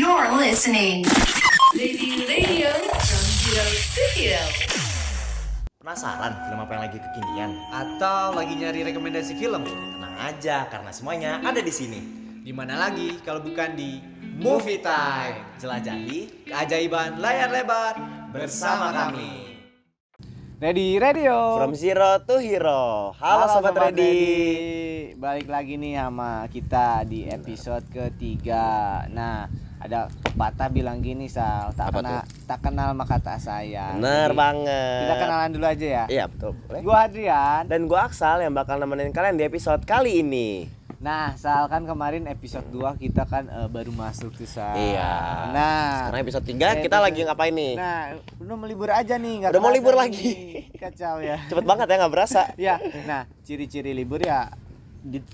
You're listening. Lady Radio from Zero to Hero. Penasaran film apa yang lagi kekinian? Atau lagi nyari rekomendasi film? Tenang aja, karena semuanya ada di sini. Di mana lagi kalau bukan di Movie Time? Jelajahi Keajaiban layar lebar bersama kami. Ready Radio From Zero to Hero. Halo Sobat Ready. Balik lagi nih sama kita di episode ketiga. Nah, ada pepatah bilang gini, Sal, tak kenal maka tak sayang. Bener Jadi, banget. kita kenalan dulu aja ya. Iya betul. Boleh? Gua Adrian. Dan gua Aksal yang bakal nemenin kalian di episode kali ini. Nah, Sal, kan kemarin episode 2 kita kan baru masuk tuh, Sal. Iya. Nah, Sekarang episode 3 kita lagi ngapain nih? Nah, udah mau libur aja nih, nggak Udah mau kerasa libur nih. lagi. Kacau ya. Cepet banget ya, nggak berasa. Ya, nah, ciri-ciri libur ya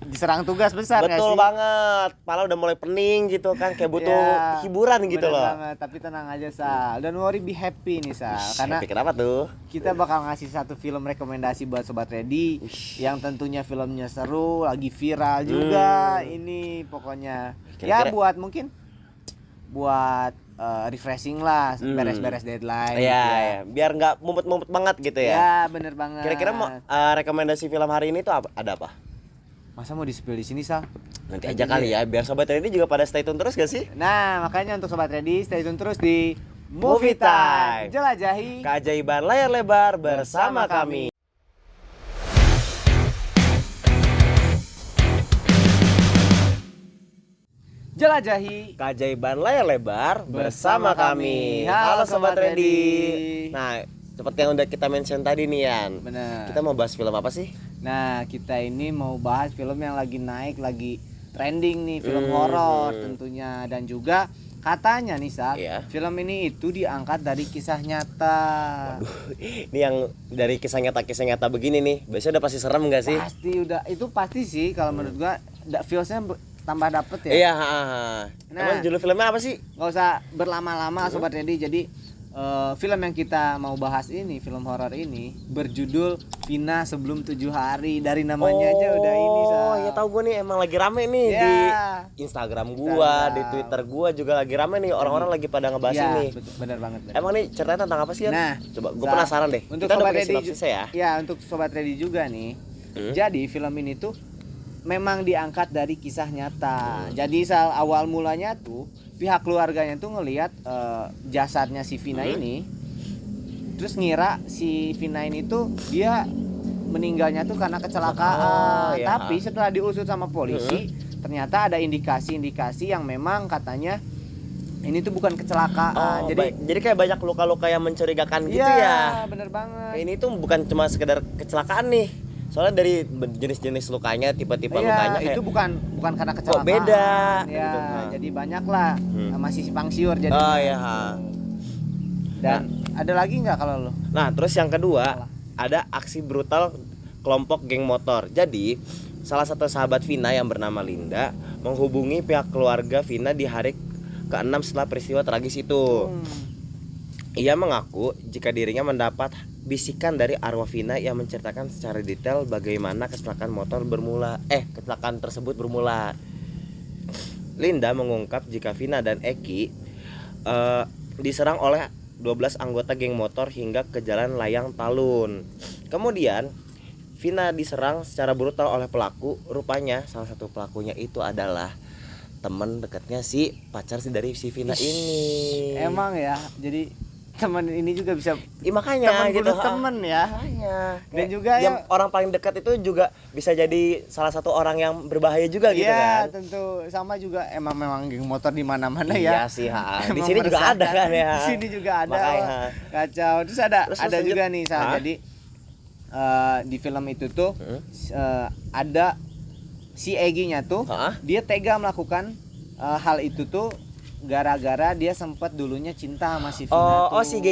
diserang tugas besar nggak Betul sih? banget. Pala udah mulai pening gitu kan, kayak butuh Ya, hiburan gitu bener loh. banget. Tapi tenang aja, Sal. Don't worry, be happy nih, Sal. Karena Happy kenapa tuh? kita bakal ngasih satu film rekomendasi buat Sobat Ready yang tentunya filmnya seru, lagi viral juga. Ini pokoknya Kira-kira- ya buat mungkin buat refreshing lah, beres-beres deadline. Iya, gitu ya. Biar nggak mumpet-mumpet banget gitu ya. Ya, bener banget. Kira-kira mau rekomendasi film hari ini tuh ada apa? Masa mau di-spill di sini, Sal? Nanti aja kali ya, biar Sobat Ready juga pada stay tune terus gak sih? Nah, makanya untuk Sobat Ready stay tune terus di Movie Time. Jelajahi Keajaiban layar lebar bersama kami. Jelajahi Keajaiban layar lebar bersama Bersama kami. kami. Halo, Sobat Sobat Ready. Ready. Nah, seperti yang udah kita mention tadi nih Yan. Bener. Kita mau bahas film apa sih? Nah, kita ini mau bahas film yang lagi naik, lagi trending nih, film horor tentunya. Dan juga katanya nih, Sal, Iya. film ini itu diangkat dari kisah nyata. Ini yang dari kisah nyata begini nih. Biasanya udah pasti serem gak sih? Pasti sih kalau menurut gua feelsnya tambah dapet ya. Iya, Nah. Emang judul filmnya apa sih? Nggak usah berlama-lama, Sobat Ready. Jadi film yang kita mau bahas ini, film horor ini berjudul Vina Sebelum 7 Hari. Dari namanya aja udah ini, Sal. Oh, ya tahu gue nih emang lagi rame nih Ya. di Instagram gua, di Twitter gua juga lagi rame nih, orang-orang lagi pada ngebahas Ya, ini. bener banget. Emang nih ceritanya tentang apa sih ya? Nah, Coba gue Sal, penasaran deh. Untuk Kita udah Sobat punya Ready sinopsisnya ya. Ya, untuk Sobat Ready juga nih. Jadi film ini tuh memang diangkat dari kisah nyata. Jadi awal mulanya tuh pihak keluarganya tuh ngelihat jasadnya si Vina ini, terus ngira si Vina ini tuh dia meninggalnya tuh karena kecelakaan. Oh, ya. Tapi setelah diusut sama polisi, ternyata ada indikasi-indikasi yang memang katanya ini tuh bukan kecelakaan. Jadi kayak banyak luka-luka yang mencurigakan gitu iya, ya. bener banget. Ini tuh bukan cuma sekedar kecelakaan nih. Soalnya dari jenis-jenis lukanya, tipe-tipe Iya, lukanya kayak itu bukan karena kecelakaan. kok beda Ya, gitu. jadi banyak lah masih simpang siur jadi. Oh iya. Dan ada lagi nggak kalau lo? Nah, terus yang kedua, ada aksi brutal kelompok geng motor. Jadi, salah satu sahabat Vina yang bernama Linda menghubungi pihak keluarga Vina di hari ke-6 setelah peristiwa tragis itu. Ia mengaku jika dirinya mendapat bisikan dari arwah Vina yang menceritakan secara detail bagaimana kecelakaan tersebut bermula. Linda mengungkap jika Vina dan Eki diserang oleh 12 anggota geng motor hingga ke jalan layang Talun. Kemudian Vina diserang secara brutal oleh pelaku. Rupanya salah satu pelakunya itu adalah teman dekatnya si pacar dari si Vina ini. Emang ya, jadi teman ini juga bisa Makanya teman gitu. bunuh temen ya. Makanya. Dan juga yang ya- orang paling dekat itu juga bisa jadi salah satu orang yang berbahaya juga gitu Iya, kan. tentu sama juga memang geng motor di mana-mana Iya ya. sih, Di Emang sini juga meresahkan. ada kan ya. Di sini juga ada. Makanya, Wah, kacau. Terus ada Terus juga lanjut. nih, Sal. Jadi di film itu tuh ada si Egy-nya tuh dia tega melakukan hal itu tuh gara-gara dia sempat dulunya cinta sama si Vina tuh. si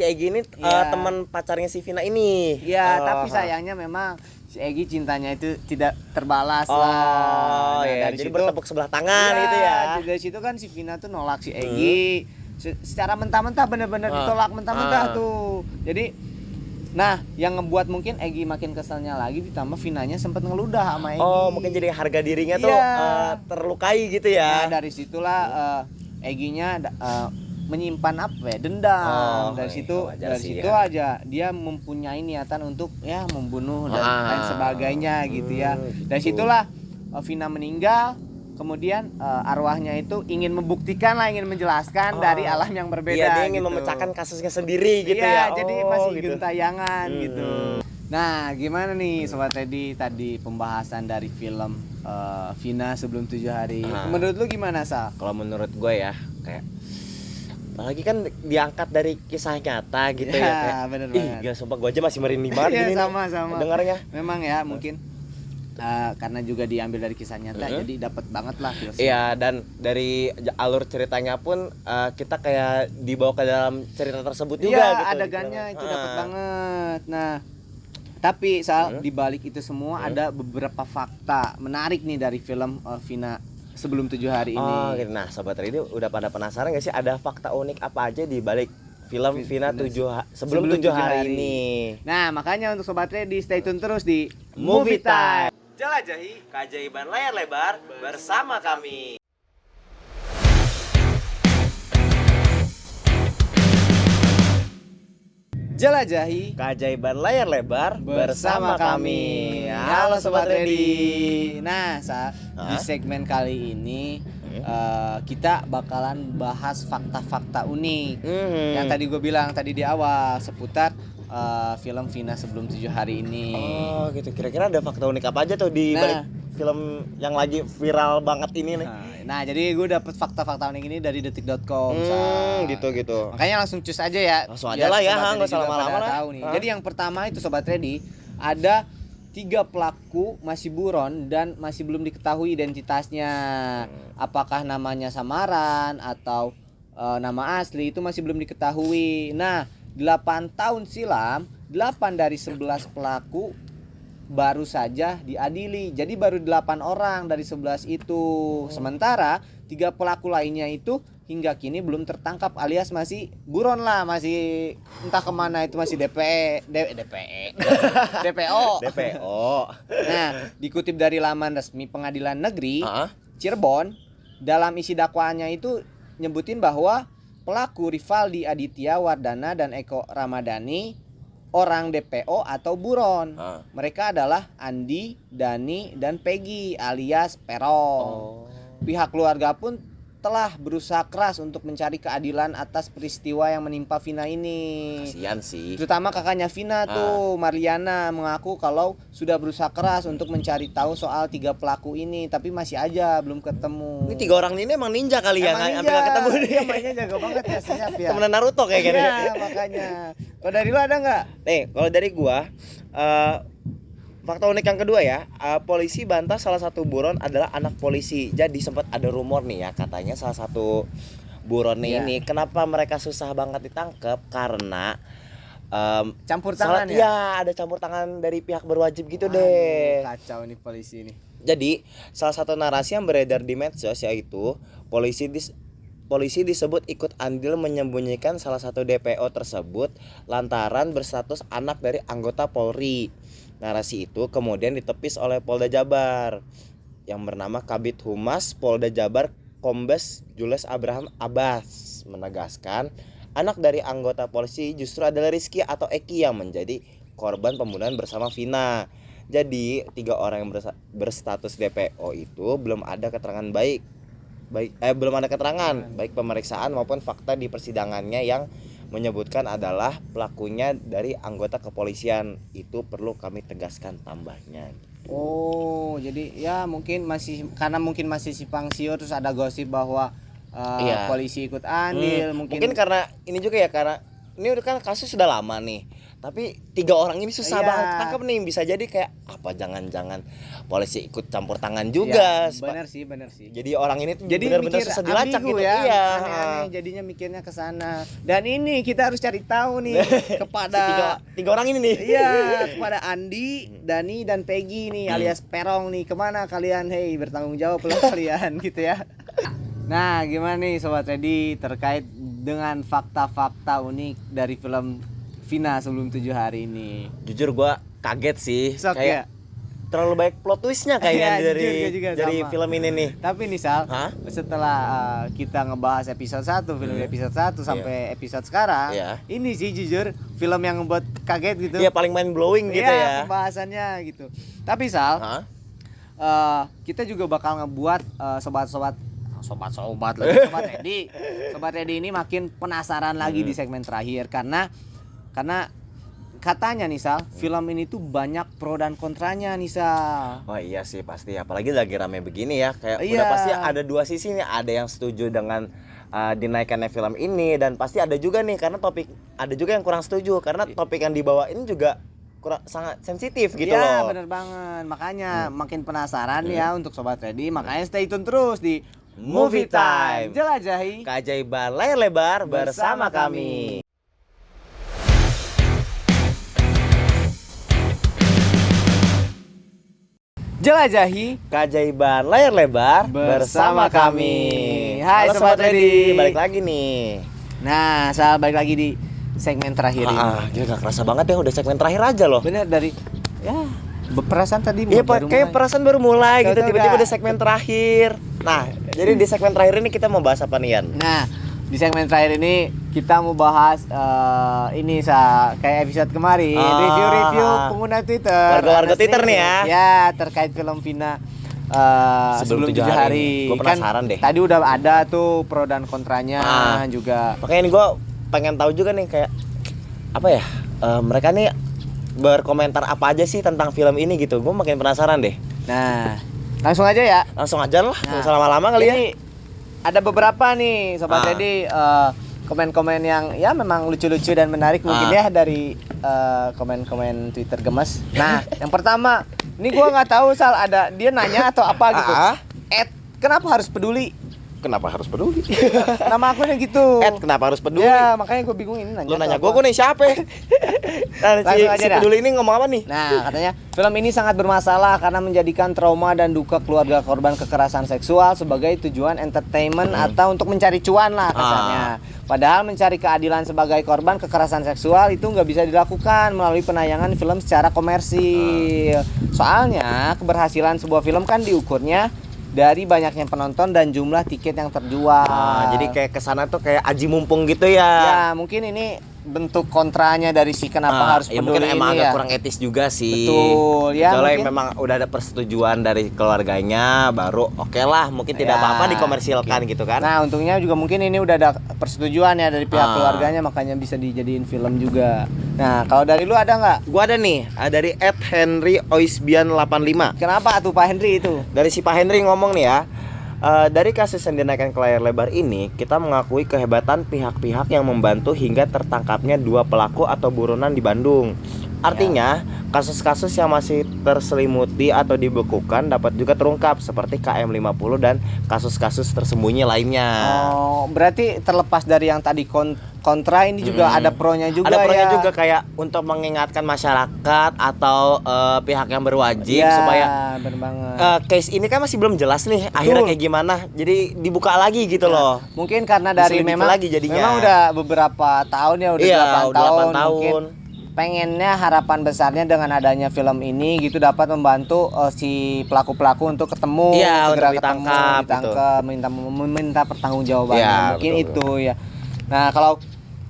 Egy ini Iya. teman pacarnya si Vina ini. Ya, Oh, tapi sayangnya memang si Egy cintanya itu tidak terbalas lah. Oh, iya. Jadi bertepuk sebelah tangan gitu ya. Dari situ kan si Vina tuh nolak si Egy. Secara mentah-mentah bener-bener ditolak mentah-mentah tuh. Jadi nah, yang ngebuat mungkin Egy makin keselnya lagi ditambah Vinanya sempat ngeludah sama Egy. Oh, mungkin jadi harga dirinya tuh Iya. terlukai gitu ya. Nah, dari situlah Egy-nya menyimpan apa ya, dendam. Dari iya, situ wajar dari sih situ ya. aja dia mempunyai niatan untuk ya membunuh dan lain sebagainya gitu ya. Dari gitu. situlah Vina meninggal. Kemudian arwahnya itu ingin membuktikan lah, ingin menjelaskan dari alam yang berbeda. Iya, dia ingin gitu. memecahkan kasusnya sendiri gitu Iya, ya. jadi masih gitu. gentayangan gitu. Nah, gimana nih Sobat Teddy tadi pembahasan dari film Vina Sebelum 7 Hari. Menurut lu gimana, Sal? Kalau menurut gue ya, kayak apalagi kan diangkat dari kisah nyata gitu ya, kayak bener ih, banget. gila sumpah gue aja masih merinding banget Iya, gini nih sama-sama. dengarnya. Memang ya, mungkin karena juga diambil dari kisah nyata, jadi dapat banget lah filsafat. Iya, dan dari alur ceritanya pun kita kayak dibawa ke dalam cerita tersebut juga Iya, gitu. adegannya itu dapat banget. Nah, tapi Sal, di balik itu semua ada beberapa fakta menarik nih dari film Vina Sebelum 7 Hari ini. Oh, gitu. Nah, Sobat Ready udah pada penasaran gak sih ada fakta unik apa aja di balik film Vina Sebelum 7 Hari ini? Nah, makanya untuk Sobat Ready stay tune terus di Movie Time. Jelajahi Keajaiban layar lebar bersama kami. Jelajahi Keajaiban layar lebar bersama kami. Halo Sobat Ready. Nah, di segmen kali ini kita bakalan bahas fakta-fakta unik. Yang tadi gue bilang tadi di awal seputar film Vina Sebelum 7 Hari ini. Oh, gitu. Kira-kira ada fakta unik apa aja tuh di balik film yang lagi viral banget ini nih? Nah, jadi gue dapet fakta-fakta unik ini dari detik.com. Gitu. Makanya langsung cus aja ya. Langsung aja lah ya, nggak usah lama-lama lah. Jadi yang pertama itu Sobat Ready, ada 3 pelaku masih buron dan masih belum diketahui identitasnya. Apakah namanya samaran atau nama asli itu masih belum diketahui. Nah, 8 tahun silam 8 dari 11 pelaku baru saja diadili. Jadi baru 8 orang dari 11 itu. Sementara 3 pelaku lainnya itu hingga kini belum tertangkap alias masih buron lah, masih entah kemana itu, masih DPO. Nah, dikutip dari laman resmi Pengadilan Negeri Cirebon, dalam isi dakwaannya itu nyebutin bahwa pelaku Rivaldi Aditya Wardana dan Eko Ramadhani orang DPO atau buron. Mereka adalah Andi, Dani, dan Peggy alias Perong. Pihak keluarga pun telah berusaha keras untuk mencari keadilan atas peristiwa yang menimpa Vina ini. Kasian sih. Terutama kakaknya Vina tuh, Marliana, mengaku kalau sudah berusaha keras untuk mencari tahu soal 3 pelaku ini, tapi masih aja belum ketemu. Ini 3 orang ini emang ninja kali ya, sampai gak ketemu nih. Dia mainnya jago banget ya, siap ya. Temenan Naruto kayak gini. Iya, makanya. Kalau dari lu ada nggak? Nih, kalau dari gua fakta unik yang kedua ya, polisi bantah salah satu buron adalah anak polisi. Jadi sempat ada rumor nih ya, katanya salah satu buronnya ini kenapa mereka susah banget ditangkap karena campur tangan ya? Iya, ada campur tangan dari pihak berwajib gitu deh. Kacau nih polisi ini. Jadi salah satu narasi yang beredar di medsos yaitu polisi disebut ikut andil menyembunyikan salah satu DPO tersebut lantaran berstatus anak dari anggota Polri. Narasi itu kemudian ditepis oleh Polda Jabar yang bernama Kabid Humas Polda Jabar Kombes Jules Abraham Abbas menegaskan anak dari anggota polisi justru adalah Rizky atau Eki yang menjadi korban pembunuhan bersama Vina. Jadi 3 orang yang berstatus DPO itu belum ada keterangan belum ada keterangan baik pemeriksaan maupun fakta di persidangannya yang menyebutkan adalah pelakunya dari anggota kepolisian. Itu perlu kami tegaskan tambahnya. Oh, jadi ya mungkin masih simpang siur, terus ada gosip bahwa polisi ikut andil. Mungkin karena ini juga ya, karena ini kan kasus sudah lama nih. Tapi 3 orang ini susah banget ketangkep nih. Bisa jadi kayak apa jangan-jangan polisi ikut campur tangan juga. Benar sih. Jadi orang ini tuh jadi benar-benar susah dilacak gitu ya. Iya. Aneh-aneh, jadinya mikirnya ke sana. Dan ini kita harus cari tahu nih kepada tiga orang ini nih. Iya, kepada Andi, Dani, dan Peggy nih alias Perong nih. Kemana kalian? Hei, bertanggung jawab lah kalian gitu ya. Nah, gimana nih Sobat Ready terkait dengan fakta-fakta unik dari film Vina Sebelum 7 Hari ini? Jujur gua kaget sih. Sok kayak terlalu baik plot twistnya kayaknya Iya, dari jujur, juga dari sama. film ini nih. Tapi nih Sal, Hah? setelah kita ngebahas episode 1, film episode 1 sampai episode sekarang, Iya. ini sih jujur film yang ngebuat kaget gitu. Iya, paling mind blowing gitu ya. Pembahasannya gitu. Tapi Sal, Hah? kita juga bakal ngebuat sobat-sobat lagi sobat Ready ini makin penasaran lagi di segmen terakhir karena katanya nih Sal, film ini tuh banyak pro dan kontranya nih Sal. Oh iya sih pasti, apalagi lagi rame begini ya, kayak Iya. udah pasti ada dua sisi nih, ada yang setuju dengan dinaikannya film ini, dan pasti ada juga nih karena ada juga yang kurang setuju karena topik yang dibawa ini juga sangat sensitif gitu Iya, loh. bener banget. Makanya makin penasaran ya untuk sobat Ready, makanya stay tune terus di Movie Time. Jelajahi Keajaiban layar lebar bersama kami. Jelajahi Keajaiban layar lebar bersama kami. Hai, Halo Sobat Ready. balik lagi nih. Nah, Sal, balik lagi di segmen terakhir ini. Gila gak kerasa banget ya udah segmen terakhir aja loh. Bener dari ya perasaan tadi Iya, kayak perasaan baru mulai gitu, Tahu-tahu tiba-tiba udah. udah segmen terakhir. Nah, jadi di segmen terakhir ini kita mau bahas apa nih, Yan? Nah, di segmen terakhir ini kita mau bahas ini kayak episode kemarin, review-review pengguna Twitter. Warga-warga Anas Twitter nih ya. Ya, terkait film Vina sebelum 7 hari. Gua penasaran deh. Tadi udah ada tuh pro dan kontranya juga. Makanya ini gue pengen tahu juga nih kayak apa ya, mereka nih berkomentar apa aja sih tentang film ini gitu. Gue makin penasaran deh. Nah, langsung aja ya. Langsung aja lah, Nah, nggak usah lama-lama kali ya. Jadi ada beberapa nih Sobat Ready komen-komen yang ya memang lucu-lucu dan menarik mungkin ya dari komen-komen Twitter gemes. Nah, yang pertama, ini gua nggak tahu ada dia nanya atau apa gitu. Kenapa harus peduli? Kenapa harus peduli? Nama akunnya gitu. Kenapa harus peduli? Ya, makanya gue bingung ini nanya. Lu nanya atau gue nih siapa? Nah, Langsung aja si dah. peduli ini ngomong apa nih? Nah, katanya film ini sangat bermasalah karena menjadikan trauma dan duka keluarga korban kekerasan seksual sebagai tujuan entertainment atau untuk mencari cuan lah kasarnya. Padahal mencari keadilan sebagai korban kekerasan seksual itu nggak bisa dilakukan melalui penayangan film secara komersil. Soalnya keberhasilan sebuah film kan diukurnya dari banyaknya penonton dan jumlah tiket yang terjual. Jadi kayak kesana tuh kayak aji mumpung gitu ya. Ya, mungkin ini bentuk kontranya dari si kenapa harus ya peduli mungkin emang ini agak ya. kurang etis juga sih. Betul, ya, Kecuali mungkin. memang udah ada persetujuan dari keluarganya, baru oke lah, mungkin tidak Ya, apa-apa dikomersilkan gitu kan. Nah, untungnya juga mungkin ini udah ada persetujuan ya dari pihak keluarganya, makanya bisa dijadiin film juga. Nah, kalau dari lu ada nggak? Gua ada nih, dari @henryoisbian85. Kenapa tuh Pak Henry itu? Dari si Pak Henry ngomong nih ya. Dari kasus yang dinaikkan ke layar lebar ini, kita mengakui kehebatan pihak-pihak yang membantu hingga tertangkapnya 2 pelaku atau buronan di Bandung. Artinya, kasus-kasus yang masih terselimuti atau dibekukan dapat juga terungkap seperti KM50 dan kasus-kasus tersembunyi lainnya. Oh, berarti terlepas dari yang tadi kontra ini juga ada pronya juga ya. Ada pronya juga kayak untuk mengingatkan masyarakat atau pihak yang berwajib Ya, supaya bener banget. case ini kan masih belum jelas nih akhirnya kayak gimana. Jadi dibuka lagi gitu loh. Mungkin karena dari Diselidiki memang lagi jadinya. memang udah beberapa tahun ya, udah Iya, 8 udah 8 tahun. Mungkin pengennya harapan besarnya dengan adanya film ini gitu dapat membantu si pelaku-pelaku untuk ketemu, Iya, segera untuk ditangkap, ditangkap, meminta pertanggungjawabannya. Iya, Mungkin betul, itu ya. Nah, kalau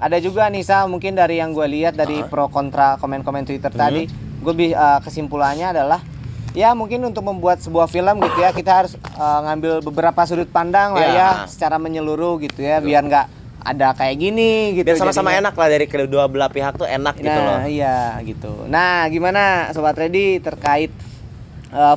ada juga nih Sa, mungkin dari yang gue lihat dari pro kontra komen-komen Twitter tadi, gue kesimpulannya adalah ya mungkin untuk membuat sebuah film gitu ya kita harus ngambil beberapa sudut pandang lah ya secara menyeluruh gitu ya, biar nggak ada kayak gini gitu. Biar sama-sama jadinya. enak lah, dari kedua belah pihak tuh enak gitu loh. Nah, iya gitu. Nah, gimana Sobat Ready terkait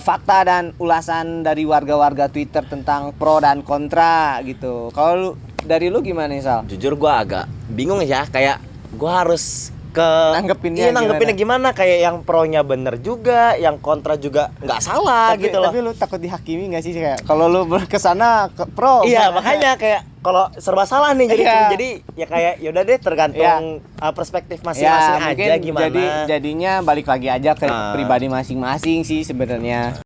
fakta dan ulasan dari warga-warga Twitter tentang pro dan kontra gitu. Kalau dari lu gimana nih, Sal? Jujur gua agak bingung ya, kayak gua harus Nanggepinnya gimana? Kayak yang pro-nya bener juga, yang kontra juga nggak salah gitu loh. Tapi lu takut dihakimi nggak sih kayak kalau lu kesana ke pro? Iya, gimana? makanya kayak kalau serba salah nih Iya. jadi ya kayak yaudah deh tergantung perspektif masing-masing ya, mungkin aja gimana. jadinya balik lagi aja ke pribadi masing-masing sih sebenarnya.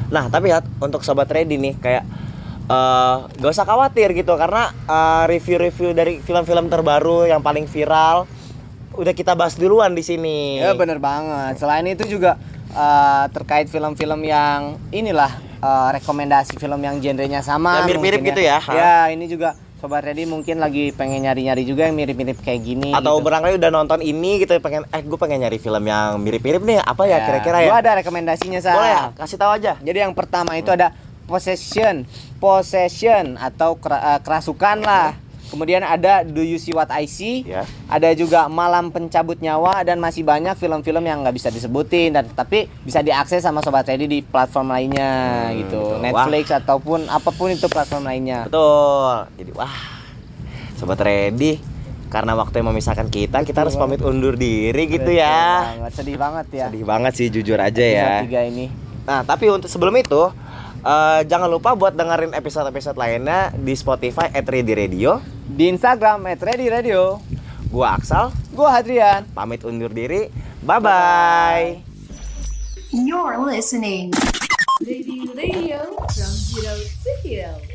Nah, tapi ya untuk Sobat Ready nih kayak gak usah khawatir gitu karena review-review dari film-film terbaru yang paling viral udah kita bahas duluan di sini. Ya bener banget. Selain itu juga terkait film-film yang inilah rekomendasi film yang genrenya sama. Yang mirip-mirip gitu ya. Ya ini juga Sobat Ready mungkin lagi pengen nyari-nyari juga yang mirip-mirip kayak gini. Atau gitu. barangkali udah nonton ini gitu gue pengen nyari film yang mirip-mirip nih apa ya kira-kira ya. Gua ada rekomendasinya Sa. Boleh ya? Kasih tahu aja. Jadi yang pertama itu ada Possession atau kerasukan lah. Kemudian ada Do You See What I See? Ya. Ada juga Malam Pencabut Nyawa dan masih banyak film-film yang nggak bisa disebutin dan tapi bisa diakses sama Sobat Ready di platform lainnya gitu. betul. Netflix ataupun apapun itu platform lainnya. Betul. Jadi Sobat Ready, karena waktu yang memisahkan kita harus pamit undur diri gitu ya. Sedih banget ya. Sedih banget sih jujur aja ya. Episode 3 ini. Nah, tapi untuk sebelum itu jangan lupa buat dengerin episode-episode lainnya di Spotify @readyradio. Di Instagram @readyradio. Gua Aksal, Gua Hadrian. pamit undur diri. Bye-bye. You're listening. Radio from Zero to Hero.